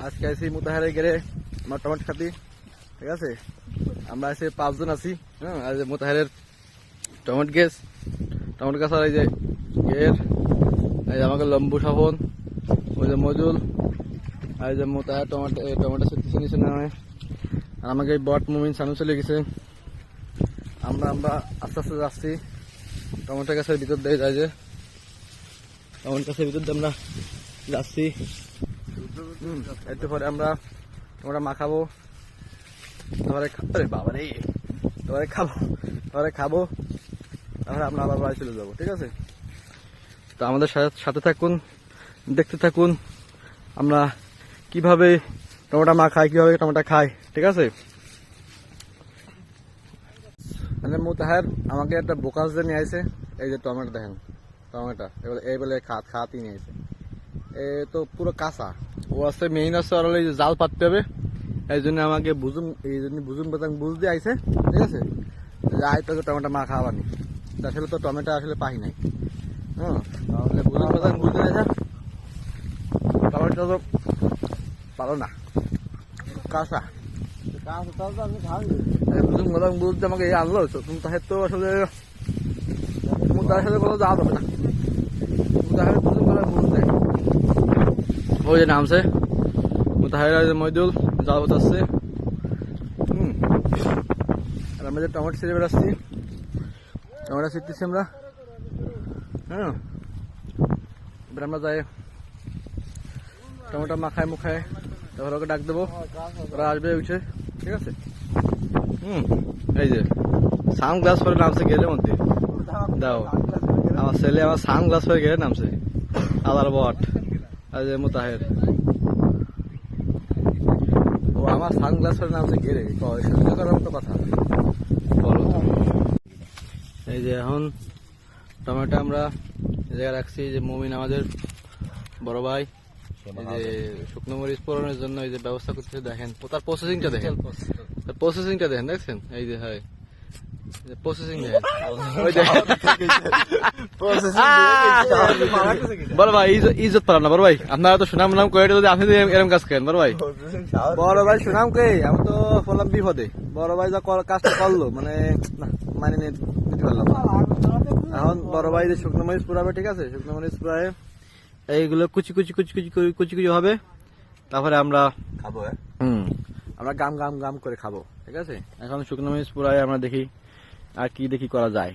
আজকে আছি মোতাহারে গেলে আমার টমেটো খাতি, ঠিক আছে। আমরা আছি 5 জন আছি। হ্যাঁ, আজ মোতাহারের টমেটো গাছ আর এই যে গের, এই যে আমাকে লম্বু স্বপন, ওই যে মজুল, আর এই যে মোতাহার টমেটো সত্যি নিচে নেওয়া। আর আমাকে বট মুমিন সামনে চলে গেছে। আমরা আস্তে আস্তে যাচ্ছি টমেটো গাছের ভিতর দিয়ে, যাই যে টমেটো গাছের ভিতর দিয়ে আমরা যাচ্ছি। একটু পরে আমরা টমেটো মাখাবো, তারপরে খাবো, তারপরে আমরা আবার বাড়ি চলে যাবো, ঠিক আছে। তো আমাদের সাথে থাকুন, দেখতে থাকুন আমরা কিভাবে টমেটো মাখাই, কিভাবে টমেটো খাই, ঠিক আছে। মানে মোতাহার আমাকে একটা বোকাস দিয়ে নিয়ে আসে। এই যে টমেটো দেখেন, টমেটো এই বলে খাওয়াতেই নিয়ে আসে। এ তো পুরো কাঁচা, ও আছে মেইন আছে, আর এই যে জাল পাততে হবে। এই জন্য আমাকে বুঝুন বুঝ দিয়ে আইছে, ঠিক আছে। যাই তো টমেটো মা খাওয়ানি, আসলে তো টমেটো আসলে পাই নাই। হ্যাঁ, তাহলে বুঝতে গেছে টমেটো তো পারো না, কাঁচা। বুঝতে আমাকে আনলো, তাহের তো আসলে তার সাথে কোনো যাওয়া হবে না। বুঝতে ওই যে নামছে মোতাহার মইদুল জাল বাতাচ্ছে। আর আমরা যে টমেটো ছিঁড়ে বেড়াচ্ছি, টমেটো ছিঁড়তেছি আমরা। হ্যাঁ, এবার আমরা যাই টমেটো মাখায় মুখায়, তারপর ওকে ডাক দেবো, ওরা আসবে উঠে, ঠিক আছে। এই যে সানগ্লাস পরে নামছে গেলে মধ্যে দাও, আমার ছেলে আমার সানগ্লাস পরে গেলে নামছে। আদার বট আর যে মোতাহের, ও আমার সানগ্লাস পরে নামছে গেলে করার মতো কথা বলো। এই যে এখন টমেটো আমরা জায়গায় রাখছি। যে মমিন আমাদের বড় ভাই, এই যে শুকনো মরিচ পোড়ানোর জন্য এই যে ব্যবস্থা করতেছে, দেখেন তার প্রসেসিংটা দেখেন, দেখছেন। এই যে হয় প্রসেসিং দেখেন, বড় ভাই ইজ্জত পারাম না। বড় ভাই আপনারা তো সুনাম নাম করে যদি আপনি এরকম কাজ করেন, বড় ভাই সুনাম কে, আমি তো বললাম বিপদে। বড় ভাই যা কাজটা করলো মানে নিতে পারলাম। এখন বড় ভাই যে শুকনো মরিচ পুরাবে, ঠিক আছে। শুকনো মরিচ পুরায় এইগুলো কুচি হবে, তারপরে আমরা খাবো। আমরা গাম করে খাবো, ঠিক আছে। এখন শুকনো মরিচ পুরায় আমরা দেখি আর কি করা যায়।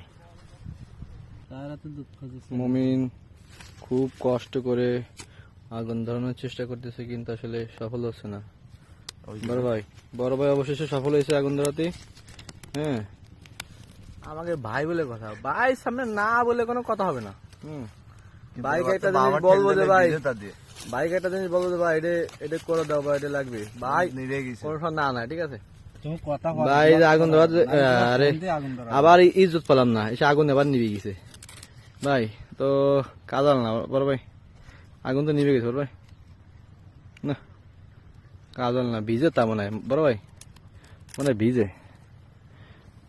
মুমিন খুব কষ্ট করে আগুন ধরানোর চেষ্টা করতেছে, কিন্তু আসলে সফল হচ্ছে না। বড় ভাই অবশেষে সফল হয়েছে আগুন ধরাতে। হ্যাঁ, আমাকে ভাই বলে কথা, ভাই সামনে না বলে কোনো কথা হবে না। বাইক একটা জিনিস বলবো যে ভাই এটা করে দাও, বা এটা লাগবে ভাই, না ঠিক আছে ভাই। আগুন ধরা, আরে আবার ইজ্জত পেলাম না, এসে আগুন এবার নিভে গেছে ভাই। তো কাজাল না বড় ভাই, আগুন তো নিভে গেছে বড় ভাই, না কাজল না, ভিজে তা মনে হয় বড় ভাই, মনে ভিজে।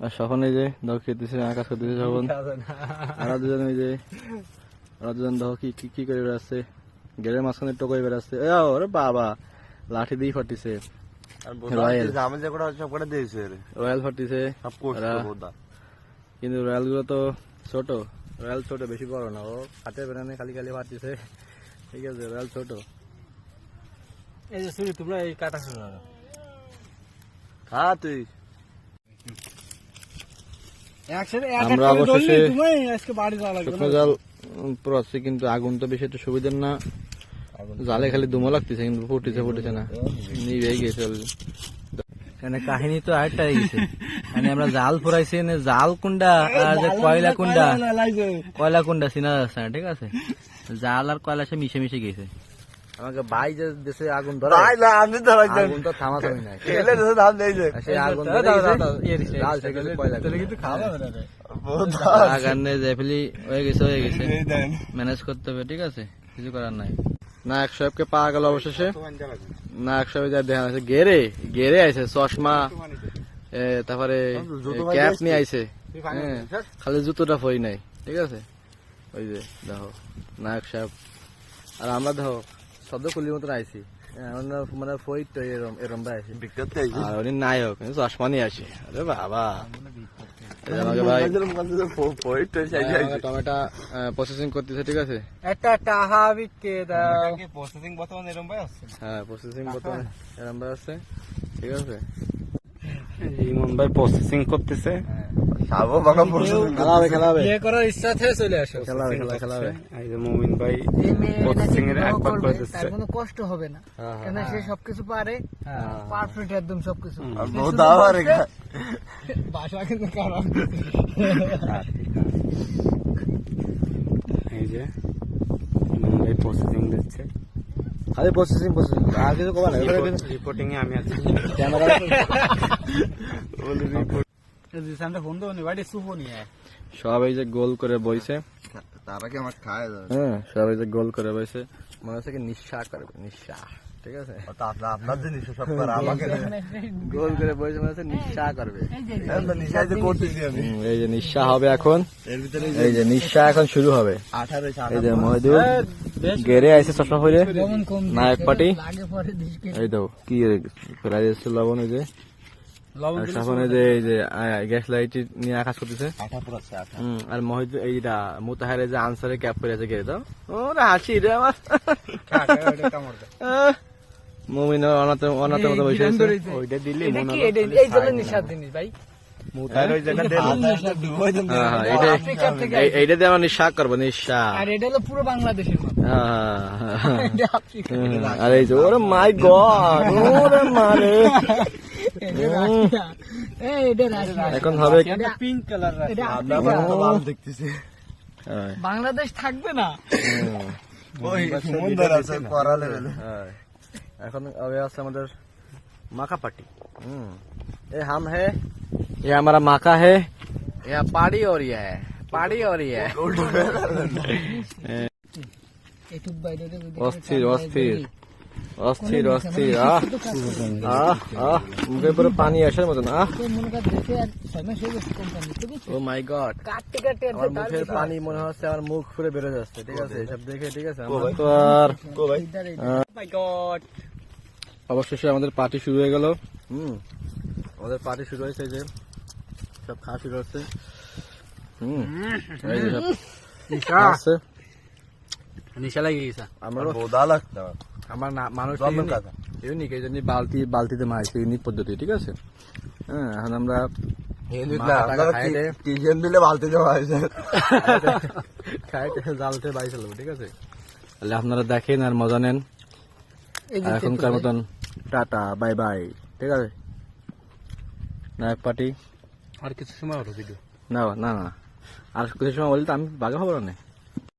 আর সখন এই যে দাও খেতেছে, আকাশ করতেছে সখন। আর দুজন ওই যে দেখো কি করে বেড়াচ্ছে, গেরের মাঝখানে টোকাই বেড়াচ্ছে। ওরে বাবা, লাঠি দিয়ে ফাটিছে, রয়্যাল ফাটিছে। কিন্তু রয়্যাল গুলো তো ছোট, বেশি বড় না। ও ফাটে বেড়ানে খালি ফাটিছে, ঠিক আছে। রয়্যাল ছোট। এই যে শুনি তোমরা এই কাটা খা তুই। আমরা অবশেষে শুকনো জাল পড়াচ্ছি, কিন্তু আগুন তো বেশি একটা সুবিধার না। জালে খালি ধুমো লাগতেছে, কিন্তু ফুটেছে না, নিভে গেছে। কাহিনী তো আরেকটা গেছে, মানে আমরা জাল ফুরাইছি, জাল কুন্ডা আর যে কয়লা কুন্ডা চিনা যাচ্ছে না, ঠিক আছে। জাল আর কয়লা সে মিশে গেছে। আমাকে ভাই যে দেশে আগুন ধরা, আগুন তো থামাথামি নাই, আগুন হয়ে গেছে ম্যানেজ করতে হবে, ঠিক আছে। কিছু করার নাই। নায়ক সাহেবকে পাওয়া গেল অবশেষে। নায়ক সাহেব দেখা যাচ্ছে গেরে আইছে, চশমা তারপরে ক্যাপ নিয়ে আইছে, খালি জুতোটা ফই নাই, ঠিক আছে। ওই যে দেখো নায়ক সাহেব, আর আমরা দেখো শব্দ কুলির মতন আইছি, মানে ফইট তো এরম এরম ভাই আছি, আর উনি নায়ক চশমা নিয়ে আসে। আরে বাবা, আমাকে ভাই টমেটো প্রসেসিং করতেছে, ঠিক আছে। একটা টাহা বিকে দাও। প্রসেসিং বর্তমানে এরম ভাই আছে। হ্যাঁ প্রসেসিং বর্তমানে এরম ভাই আছে, ঠিক আছে। ইমন ভাই প্রসেসিং করতেছে। খেলাবে বিয়ে করার ইচ্ছা থেকে চলে আসো। খেলাবে। এই যে মুমিন ভাই প্রসেসিং এর একবার করে দিচ্ছে। তার কোনো কষ্ট হবে না, কেন সে সবকিছু পারে, পারফেক্ট একদম সবকিছু। বাসা কিন্তু খারাপ। এই যে ইমন ভাই প্রসেসিং দিচ্ছে। খালি প্রসেসিং আর কিছু কবা না। রিপোর্টিং এ আমি আছি। ক্যামেরা ফোন দেবো নি বাড়ি সুফো নিয়ে। সব এই যে গোল করে বইছে, তারা কি আমার খায়? হ্যাঁ সব এই যে গোল করে বইছে, মনে হচ্ছে কি নিঃশ্বা করবে, নিঃশ্বা, ঠিক আছে। আপনার জিনিস সব করে আমাকে গোল করে বইছে, মনে হচ্ছে নিঃশ্বা করবে। নিশাই যে করতেছি আমি। এই যে নিঃশ্বা হবে এখন, এর ভিতরে এই যে নিঃশ্বা এখন শুরু হবে। 18 এই যে মহিদুল গেরে আইছে চশমা পরে, লবণ কম দিস, নায়ক পার্টি। লাগে পরে দিস কে। এই দাও কি ফেলাই দিচ্ছে লবণ, এই যে আর সাফনে যে এই যে গ্যাস লাইট নিয়ে আকাশ করতেছে। 18 পুরো আছে 18। আর মহিদুল এইটা মুতাহারে যে আনসারে ক্যাপ করে আছে গেরে দাও। ওরে হাসি রে আমার। মুমিন অনাথ মতো বসে আছে। ওইটা দিলে এটা কি এই জন্য নিশার জিনিস ভাই। মুতার ওই জায়গা দিলে এইটা দিয়ে আমরা নিঃশ্বাস করবো, নিঃশ্বাস। আর এটা হলো পুরো বাংলাদেশের মতো। এটা আফ্রিকা, আর এই যে ওরে মাই গড, ওরে মানে এটা রাশিয়া, এটা রাশিয়া। এখন হবে পিঙ্ক কালার। এটা আমরা আফ্রিকা। তো ভালো দেখতেছি। হ্যাঁ, বাংলাদেশ থাকবে না। ওই সুন্দর আছে করা লেভেল। হ্যাঁ। এখন হবে আছে আমাদের মাকা পার্টি। ये हम है, ये हमारा माका है, ये पाड़ी और ये है, पाड़ी और ये है। এটুক বাইরে রে, অস্থির অস্থির অস্থির অস্থির, মুখে পুরো পানি আসার মতন। তো মনে কর দেখে আর 6 মাস হয়ে গেছে কোম্পানি, তো বুঝছো? ও মাই গড, কাটতে কাটতে আমার মুখের পানি মনে হচ্ছে আমার মুখ ফুলে বেরো যাচ্ছে, ঠিক আছে। এসব দেখে, ঠিক আছে, আমার তো আর মাই গড। অবশেষে আমাদের পার্টি শুরু হয়ে গেল। আমাদের পার্টি শুরু হয়েছে, যে সব খাওয়া শুরু হচ্ছে। এই যে সব খাচ্ছে। নিশা লাগে গেছে। আমরা বোদা লাগতো। আমার মানুষ জন্মের কথা। ইউনিক, এই জন্য বালতিতে মারছে, ইউনিক পদ্ধতি, ঠিক আছে। হ্যাঁ, এখন আমরা টিজেন দিলে বালতি দেওয়া হয়েছে। খাইতে জালতে বাড়ি চলবো, ঠিক আছে। তাহলে আপনারা দেখেন আর মজা নেন। আর এখনকার মতন টাটা, বাই বাই, ঠিক আছে। নায়ক পার্টি আর কিছু সময় হলো ভিডিও। না না না, আর কিছু সময় বলি তো আমি বাঘা হবো না।